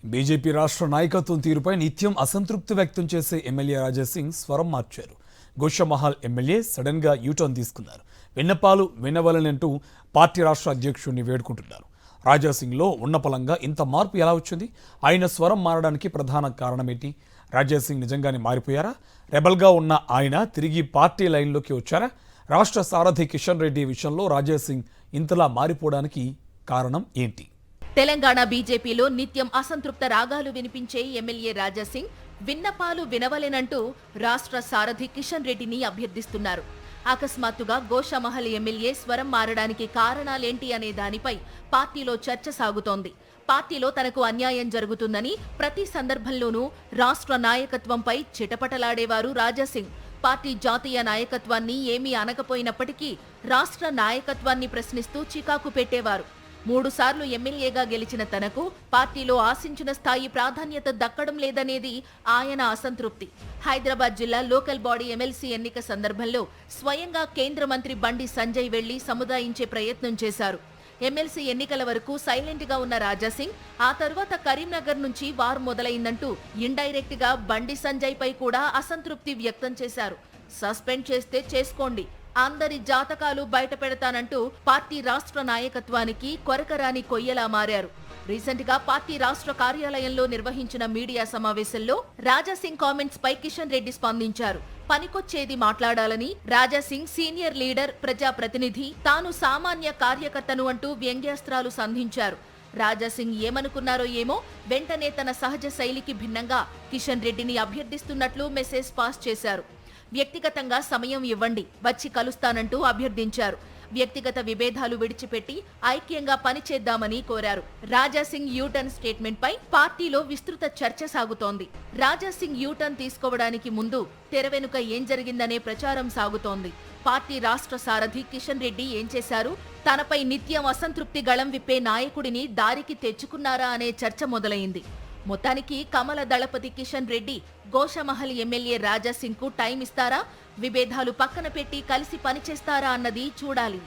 BJP రాష్ట్ర నాయకత్వం తీరుపై నిత్యం అసంతృప్తి వ్యక్తం చేసే ఎమ్మెల్యే రాజాసింగ్ స్వరం మార్చారు. గోషామహల్ ఎమ్మెల్యే సడన్ గా యూటర్న్ తీసుకున్నారు. విన్నపాలు వినవలనంటూ పార్టీ రాష్ట్ర అధ్యక్షుడిని వేడుకుంటున్నారు. రాజాసింగ్లో ఉన్నపలంగా ఇంత మార్పు ఎలా వచ్చింది? ఆయన స్వరం మారడానికి ప్రధాన కారణమేంటి? రాజాసింగ్ నిజంగానే మారిపోయారా? రెబల్గా ఉన్న ఆయన తిరిగి పార్టీ లైన్లోకి వచ్చారా? రాష్ట్ర సారథి కిషన్ రెడ్డి విషయంలో రాజాసింగ్ ఇంతలా మారిపోవడానికి కారణం ఏంటి? తెలంగాణ బీజేపీలో నిత్యం అసంతృప్త రాగాలు వినిపించే ఎమ్మెల్యే రాజాసింగ్ విన్నపాలు వినవలెనంటూ రాష్ట్ర సారథి కిషన్ రెడ్డిని అభ్యర్థిస్తున్నారు. అకస్మాత్తుగా గోషామహల్ ఎమ్మెల్యే స్వరం మారడానికి కారణాలేంటి అనే దానిపై పార్టీలో చర్చ సాగుతోంది. పార్టీలో తనకు అన్యాయం జరుగుతుందని ప్రతి సందర్భంలోనూ రాష్ట్ర నాయకత్వంపై చిటపటలాడేవారు రాజాసింగ్. పార్టీ జాతీయ నాయకత్వాన్ని ఏమీ అనకపోయినప్పటికీ రాష్ట్ర నాయకత్వాన్ని ప్రశ్నిస్తూ చికాకు పెట్టేవారు. 3 సార్లు ఎమ్మెల్యేగా గెలిచిన తనకు పార్టీలో ఆశించిన స్థాయి ప్రాధాన్యత దక్కడం లేదనేది ఆయన అసంతృప్తి. హైదరాబాద్ జిల్లా లోకల్ బాడీ ఎమ్మెల్సీ ఎన్నిక సందర్భంలో స్వయంగా కేంద్ర మంత్రి బండి సంజయ్ వెళ్లి సముదాయించే ప్రయత్నం చేశారు. ఎమ్మెల్సీ ఎన్నికల వరకు సైలెంట్ గా ఉన్న రాజాసింగ్ ఆ తర్వాత కరీంనగర్ నుంచి వార్ మొదలైందంటూ ఇండైరెక్ట్ గా బండి సంజయ్ పై కూడా అసంతృప్తి వ్యక్తం చేశారు. సస్పెండ్ చేస్తే చేసుకోండి, అందరి జాతకాలు బయట పెడతానంటూ పార్టీ రాష్ట్ర నాయకత్వానికి కొరకరాని కొయ్యలా మారారు. రీసెంట్ గా పార్టీ రాష్ట్ర కార్యాలయంలో నిర్వహించిన మీడియా సమావేశంలో రాజాసింగ్ కామెంట్స్ పై కిషన్ రెడ్డి స్పందించారు. పనికొచ్చేది మాట్లాడాలని, రాజాసింగ్ సీనియర్ లీడర్, ప్రజాప్రతినిధి, తాను సామాన్య కార్యకర్తను అంటూ వ్యంగ్యాస్త్రాలు సంధించారు. రాజాసింగ్ ఏమనుకున్నారో ఏమో, వెంటనే తన సహజ శైలికి భిన్నంగా కిషన్ రెడ్డిని అభ్యర్థిస్తున్నట్లు మెసేజ్ పాస్ చేశారు. వ్యక్తిగతంగా సమయం ఇవ్వండి, వచ్చి కలుస్తానంటూ అభ్యర్థించారు. వ్యక్తిగత విభేదాలు విడిచిపెట్టి ఐక్యంగా పనిచేద్దామని కోరారు. రాజాసింగ్ యూటర్న్ స్టేట్మెంట్ పై పార్టీలో విస్తృత చర్చ సాగుతోంది. రాజాసింగ్ యూటర్న్ తీసుకోవడానికి ముందు తెర వెనుక ఏం జరిగిందనే ప్రచారం సాగుతోంది. పార్టీ రాష్ట్ర సారథి కిషన్ రెడ్డి ఏం చేశారు? తనపై నిత్యం అసంతృప్తి గళం విప్పే నాయకుడిని దారికి తెచ్చుకున్నారా అనే చర్చ మొదలైంది. మొత్తానికి కమల దళపతి కిషన్ రెడ్డి గోషామహల్ ఎమ్మెల్యే రాజాసింగ్ కు టైం ఇస్తారా? విభేదాలు పక్కన పెట్టి కలిసి పనిచేస్తారా అన్నది చూడాలి.